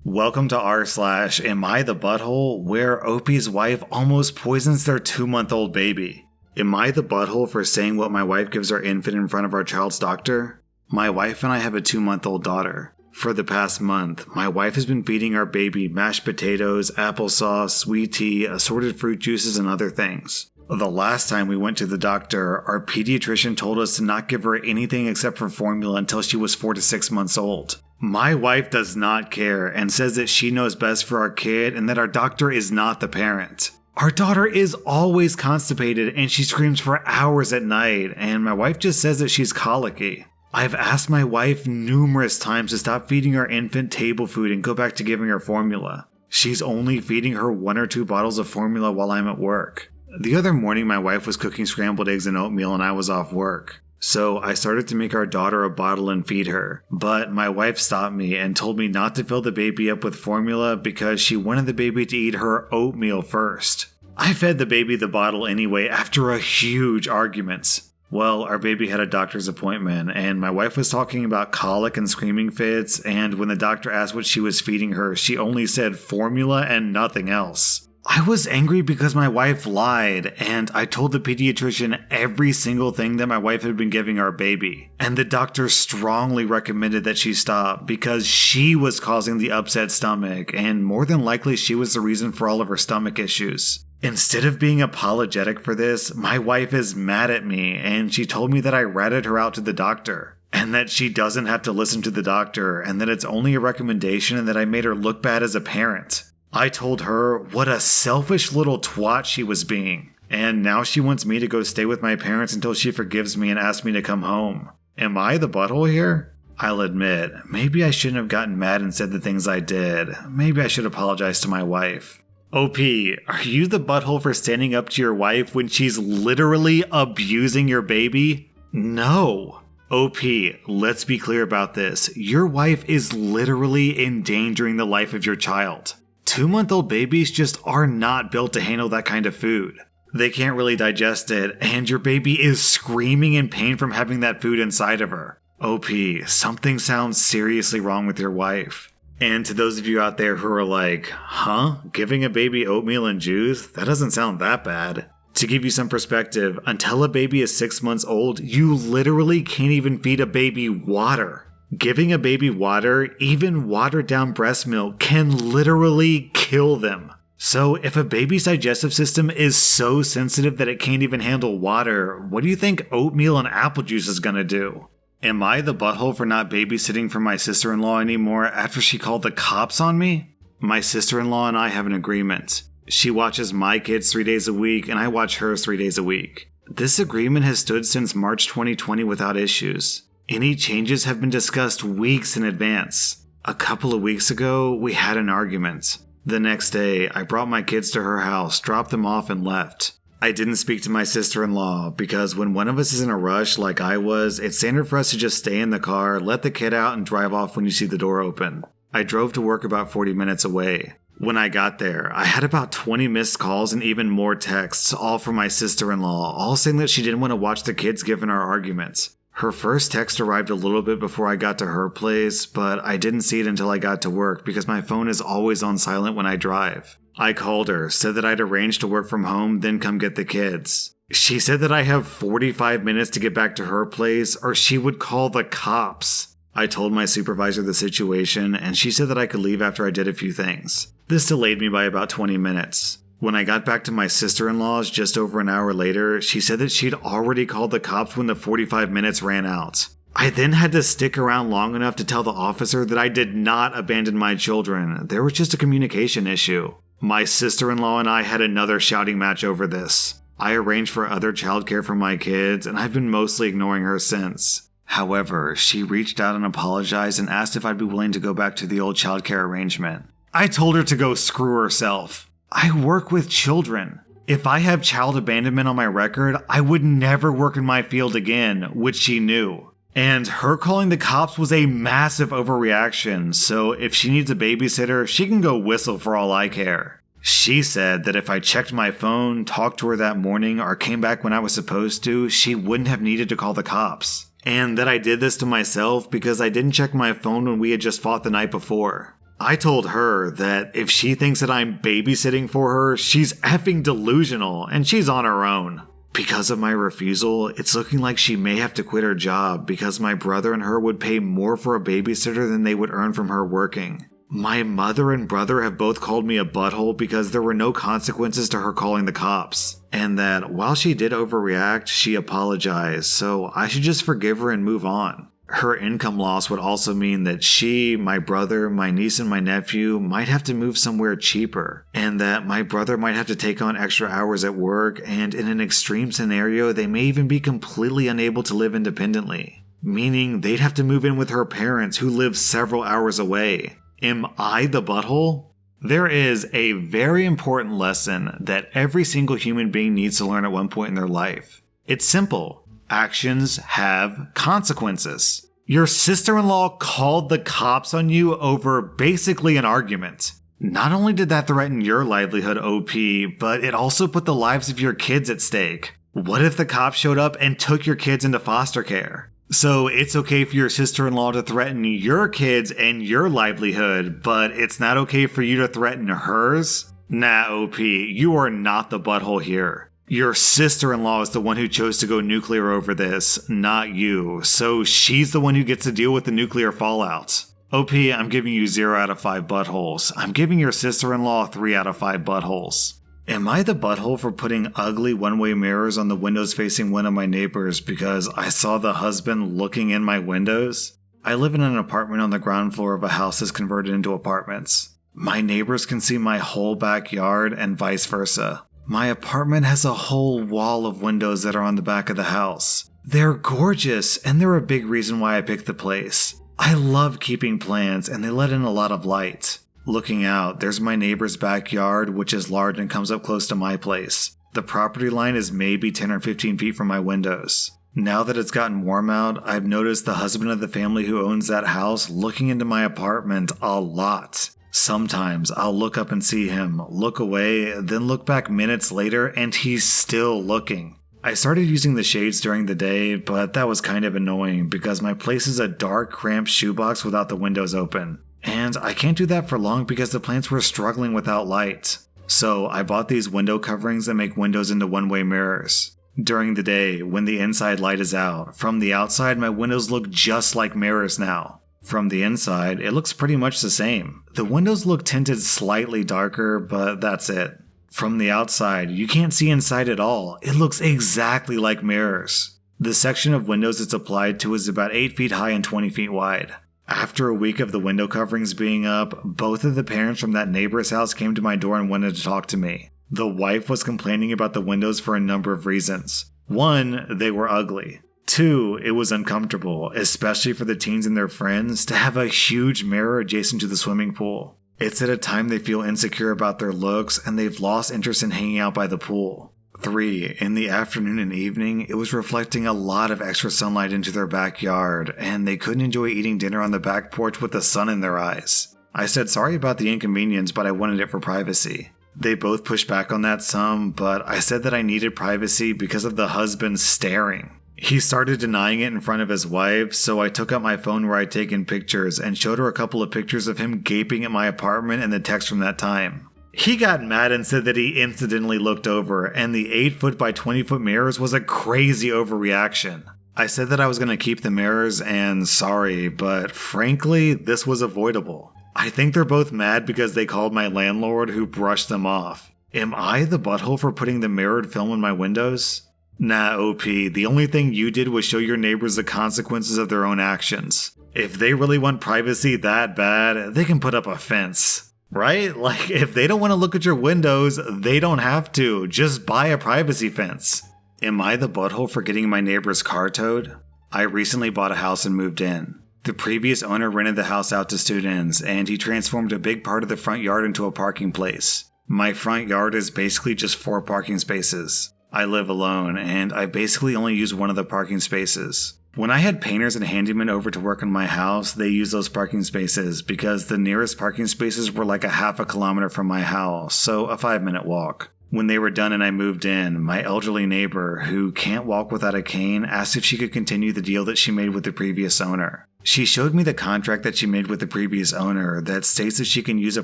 Welcome to rSlash, Am I the Butthole, where OP's wife almost poisons their 2-month-old baby. Am I the butthole for saying what my wife gives our infant in front of our child's doctor? My wife and I have a 2-month-old daughter. For the past month, my wife has been feeding our baby mashed potatoes, applesauce, sweet tea, assorted fruit juices, and other things. The last time we went to the doctor, our pediatrician told us to not give her anything except for formula until she was 4 to 6 months old. My wife does not care and says that she knows best for our kid and that our doctor is not the parent. Our daughter is always constipated and she screams for hours at night, and my wife just says that she's colicky. I've asked my wife numerous times to stop feeding our infant table food and go back to giving her formula. She's only feeding her 1 or 2 bottles of formula while I'm at work. The other morning my wife was cooking scrambled eggs and oatmeal and I was off work. So I started to make our daughter a bottle and feed her, but my wife stopped me and told me not to fill the baby up with formula because she wanted the baby to eat her oatmeal first. I fed the baby the bottle anyway after a huge argument. Well, our baby had a doctor's appointment and my wife was talking about colic and screaming fits, and when the doctor asked what she was feeding her, she only said formula and nothing else. I was angry because my wife lied, and I told the pediatrician every single thing that my wife had been giving our baby. And the doctor strongly recommended that she stop because she was causing the upset stomach, and more than likely she was the reason for all of her stomach issues. Instead of being apologetic for this, my wife is mad at me, and she told me that I ratted her out to the doctor, and that she doesn't have to listen to the doctor, and that it's only a recommendation and that I made her look bad as a parent. I told her what a selfish little twat she was being, and now she wants me to go stay with my parents until she forgives me and asks me to come home. Am I the butthole here? I'll admit, maybe I shouldn't have gotten mad and said the things I did. Maybe I should apologize to my wife. OP, are you the butthole for standing up to your wife when she's literally abusing your baby? No. OP, let's be clear about this. Your wife is literally endangering the life of your child. 2-month-old babies just are not built to handle that kind of food. They can't really digest it, and your baby is screaming in pain from having that food inside of her. OP, something sounds seriously wrong with your wife. And to those of you out there who are like, huh? Giving a baby oatmeal and juice? That doesn't sound that bad. To give you some perspective, until a baby is 6 months old, you literally can't even feed a baby water. Giving a baby water, even watered down breast milk, can literally kill them. So if a baby's digestive system is so sensitive that it can't even handle water, what do you think oatmeal and apple juice is gonna do? Am I the butthole for not babysitting for my sister-in-law anymore after she called the cops on me? My sister-in-law and I have an agreement. She watches my kids 3 days a week and I watch hers 3 days a week. This agreement has stood since March 2020 without issues. Any changes have been discussed weeks in advance. A couple of weeks ago, we had an argument. The next day, I brought my kids to her house, dropped them off, and left. I didn't speak to my sister-in-law because when one of us is in a rush like I was, it's standard for us to just stay in the car, let the kid out, and drive off when you see the door open. I drove to work about 40 minutes away. When I got there, I had about 20 missed calls and even more texts, all from my sister-in-law, all saying that she didn't want to watch the kids given our arguments. Her first text arrived a little bit before I got to her place, but I didn't see it until I got to work because my phone is always on silent when I drive. I called her, said that I'd arranged to work from home, then come get the kids. She said that I have 45 minutes to get back to her place or she would call the cops. I told my supervisor the situation and she said that I could leave after I did a few things. This delayed me by about 20 minutes. When I got back to my sister-in-law's just over an hour later, she said that she'd already called the cops when the 45 minutes ran out. I then had to stick around long enough to tell the officer that I did not abandon my children. There was just a communication issue. My sister-in-law and I had another shouting match over this. I arranged for other childcare for my kids, and I've been mostly ignoring her since. However, she reached out and apologized and asked if I'd be willing to go back to the old childcare arrangement. I told her to go screw herself. I work with children. If I have child abandonment on my record, I would never work in my field again, which she knew. And her calling the cops was a massive overreaction, so if she needs a babysitter, she can go whistle for all I care. She said that if I checked my phone, talked to her that morning, or came back when I was supposed to, she wouldn't have needed to call the cops. And that I did this to myself because I didn't check my phone when we had just fought the night before. I told her that if she thinks that I'm babysitting for her, she's effing delusional and she's on her own. Because of my refusal, it's looking like she may have to quit her job because my brother and her would pay more for a babysitter than they would earn from her working. My mother and brother have both called me a butthole because there were no consequences to her calling the cops. And that while she did overreact, she apologized, so I should just forgive her and move on. Her income loss would also mean that she, my brother, my niece, and my nephew might have to move somewhere cheaper, and that my brother might have to take on extra hours at work, and in an extreme scenario, they may even be completely unable to live independently, meaning they'd have to move in with her parents who live several hours away. Am I the butthole? There is a very important lesson that every single human being needs to learn at one point in their life. It's simple. Actions have consequences. Your sister-in-law called the cops on you over basically an argument. Not only did that threaten your livelihood, OP, but it also put the lives of your kids at stake. What if the cops showed up and took your kids into foster care? So it's okay for your sister-in-law to threaten your kids and your livelihood, but it's not okay for you to threaten hers? Nah, OP, you are not the butthole here. Your sister-in-law is the one who chose to go nuclear over this, not you, so she's the one who gets to deal with the nuclear fallout. OP, I'm giving you 0 out of 5 buttholes. I'm giving your sister-in-law 3 out of 5 buttholes. Am I the butthole for putting ugly one-way mirrors on the windows facing one of my neighbors because I saw the husband looking in my windows? I live in an apartment on the ground floor of a house that's converted into apartments. My neighbors can see my whole backyard and vice versa. My apartment has a whole wall of windows that are on the back of the house. They're gorgeous, and they're a big reason why I picked the place. I love keeping plants, and they let in a lot of light. Looking out, there's my neighbor's backyard, which is large and comes up close to my place. The property line is maybe 10 or 15 feet from my windows. Now that it's gotten warm out, I've noticed the husband of the family who owns that house looking into my apartment a lot. Sometimes I'll look up and see him, look away, then look back minutes later and he's still looking. I started using the shades during the day, but that was kind of annoying because my place is a dark, cramped shoebox without the windows open. And I can't do that for long because the plants were struggling without light. So I bought these window coverings that make windows into one-way mirrors. During the day, when the inside light is out, from the outside my windows look just like mirrors now. From the inside, it looks pretty much the same. The windows look tinted slightly darker, but that's it. From the outside, you can't see inside at all. It looks exactly like mirrors. The section of windows it's applied to is about 8 feet high and 20 feet wide. After a week of the window coverings being up, both of the parents from that neighbor's house came to my door and wanted to talk to me. The wife was complaining about the windows for a number of reasons. 1, they were ugly. 2, it was uncomfortable, especially for the teens and their friends, to have a huge mirror adjacent to the swimming pool. It's at a time they feel insecure about their looks and they've lost interest in hanging out by the pool. 3, in the afternoon and evening, it was reflecting a lot of extra sunlight into their backyard, and they couldn't enjoy eating dinner on the back porch with the sun in their eyes. I said sorry about the inconvenience, but I wanted it for privacy. They both pushed back on that some, but I said that I needed privacy because of the husband staring. He started denying it in front of his wife, so I took out my phone where I'd taken pictures and showed her a couple of pictures of him gaping at my apartment and the text from that time. He got mad and said that he incidentally looked over, and the 8-foot by 20-foot mirrors was a crazy overreaction. I said that I was going to keep the mirrors and sorry, but frankly, this was avoidable. I think they're both mad because they called my landlord who brushed them off. Am I the butthole for putting the mirrored film in my windows? Nah, OP, the only thing you did was show your neighbors the consequences of their own actions. If they really want privacy that bad, they can put up a fence. Right? Like, if they don't want to look at your windows, they don't have to. Just buy a privacy fence. Am I the butthole for getting my neighbor's car towed? I recently bought a house and moved in. The previous owner rented the house out to students, and he transformed a big part of the front yard into a parking place. My front yard is basically just 4 parking spaces. I live alone, and I basically only use one of the parking spaces. When I had painters and handymen over to work on my house, they used those parking spaces because the nearest parking spaces were like a half a kilometer from my house, so a 5-minute walk. When they were done and I moved in, my elderly neighbor, who can't walk without a cane, asked if she could continue the deal that she made with the previous owner. She showed me the contract that she made with the previous owner that states that she can use a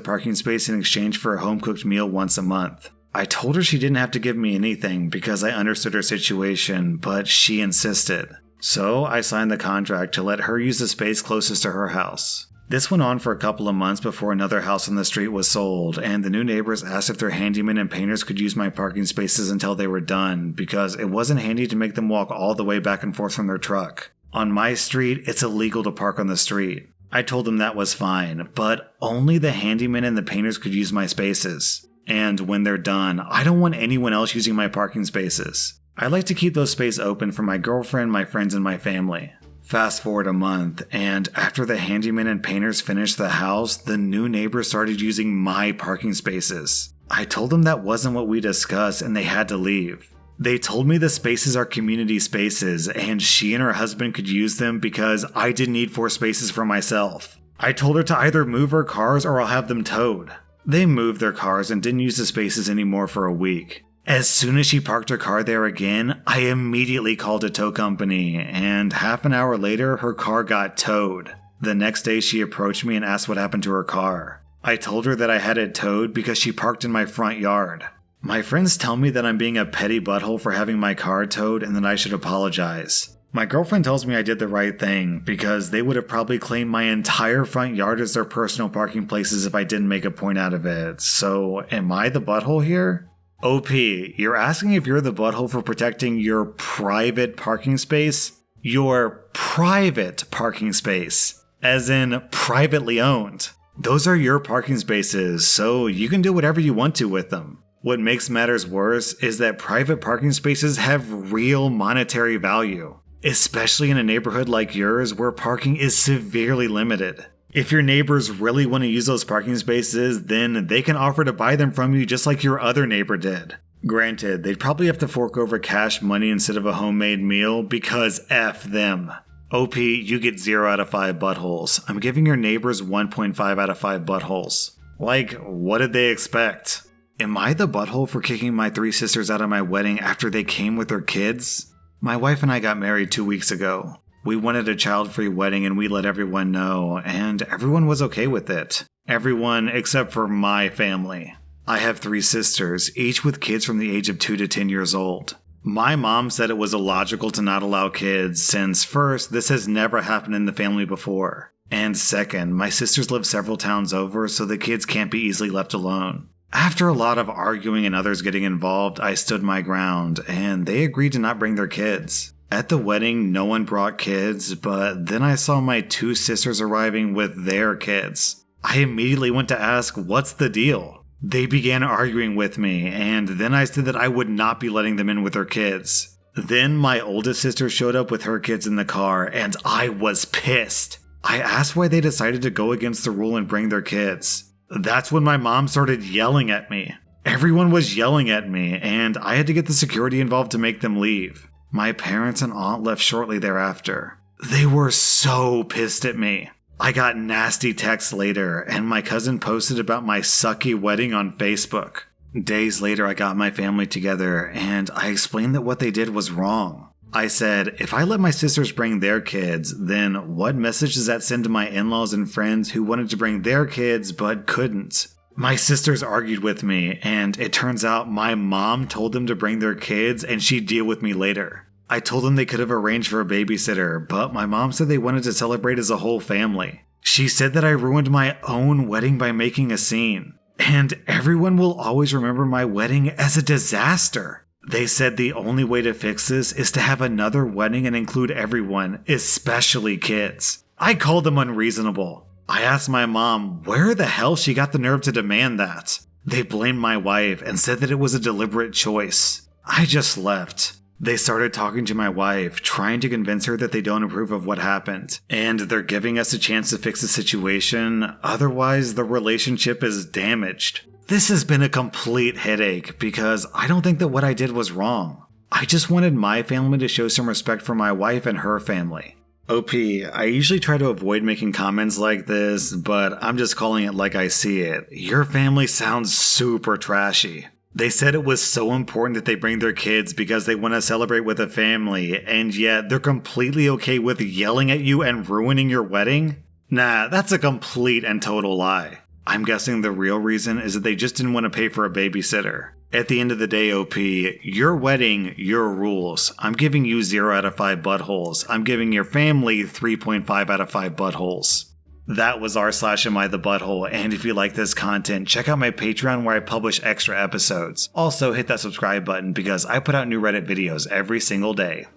parking space in exchange for a home-cooked meal once a month. I told her she didn't have to give me anything because I understood her situation, but she insisted. So I signed the contract to let her use the space closest to her house. This went on for a couple of months before another house on the street was sold, and the new neighbors asked if their handymen and painters could use my parking spaces until they were done because it wasn't handy to make them walk all the way back and forth from their truck. On my street, it's illegal to park on the street. I told them that was fine, but only the handymen and the painters could use my spaces. And when they're done, I don't want anyone else using my parking spaces. I like to keep those spaces open for my girlfriend, my friends, and my family. Fast forward a month, and after the handymen and painters finished the house, the new neighbors started using my parking spaces. I told them that wasn't what we discussed and they had to leave. They told me the spaces are community spaces and she and her husband could use them because I didn't need 4 spaces for myself. I told her to either move her cars or I'll have them towed. They moved their cars and didn't use the spaces anymore for a week. As soon as she parked her car there again, I immediately called a tow company, and half an hour later, her car got towed. The next day, she approached me and asked what happened to her car. I told her that I had it towed because she parked in my front yard. My friends tell me that I'm being a petty butthole for having my car towed and that I should apologize. My girlfriend tells me I did the right thing because they would have probably claimed my entire front yard as their personal parking places if I didn't make a point out of it. So, am I the butthole here? OP, you're asking if you're the butthole for protecting your private parking space? Your private parking space, as in privately owned. Those are your parking spaces, so you can do whatever you want to with them. What makes matters worse is that private parking spaces have real monetary value, especially in a neighborhood like yours where parking is severely limited. If your neighbors really want to use those parking spaces, then they can offer to buy them from you just like your other neighbor did. Granted, they'd probably have to fork over cash money instead of a homemade meal because F them. OP, you get 0 out of 5 buttholes. I'm giving your neighbors 1.5 out of 5 buttholes. Like, what did they expect? Am I the butthole for kicking my 3 sisters out of my wedding after they came with their kids? My wife and I got married 2 weeks ago. We wanted a child-free wedding and we let everyone know, and everyone was okay with it. Everyone except for my family. I have 3 sisters, each with kids from the age of 2 to 10 years old. My mom said it was illogical to not allow kids, since first, this has never happened in the family before. And second, my sisters live several towns over, so the kids can't be easily left alone. After a lot of arguing and others getting involved, I stood my ground, and they agreed to not bring their kids. At the wedding, no one brought kids, but then I saw my 2 sisters arriving with their kids. I immediately went to ask, what's the deal? They began arguing with me, and then I said that I would not be letting them in with their kids. Then my oldest sister showed up with her kids in the car, and I was pissed. I asked why they decided to go against the rule and bring their kids. That's when my mom started yelling at me. Everyone was yelling at me, and I had to get the security involved to make them leave. My parents and aunt left shortly thereafter. They were so pissed at me. I got nasty texts later, and my cousin posted about my sucky wedding on Facebook. Days later, I got my family together, and I explained that what they did was wrong. I said, if I let my sisters bring their kids, then what message does that send to my in-laws and friends who wanted to bring their kids but couldn't? My sisters argued with me, and it turns out my mom told them to bring their kids and she'd deal with me later. I told them they could have arranged for a babysitter, but my mom said they wanted to celebrate as a whole family. She said that I ruined my own wedding by making a scene, and everyone will always remember my wedding as a disaster. They said the only way to fix this is to have another wedding and include everyone, especially kids. I called them unreasonable. I asked my mom where the hell she got the nerve to demand that. They blamed my wife and said that it was a deliberate choice. I just left. They started talking to my wife, trying to convince her that they don't approve of what happened, and they're giving us a chance to fix the situation, otherwise the relationship is damaged. This has been a complete headache because I don't think that what I did was wrong. I just wanted my family to show some respect for my wife and her family. OP, I usually try to avoid making comments like this, but I'm just calling it like I see it. Your family sounds super trashy. They said it was so important that they bring their kids because they want to celebrate with a family, and yet they're completely okay with yelling at you and ruining your wedding? Nah, that's a complete and total lie. I'm guessing the real reason is that they just didn't want to pay for a babysitter. At the end of the day, OP, your wedding, your rules. I'm giving you 0 out of 5 buttholes. I'm giving your family 3.5 out of 5 buttholes. That was rSlash Am I the Butthole, and if you like this content, check out my Patreon where I publish extra episodes. Also, hit that subscribe button because I put out new Reddit videos every single day.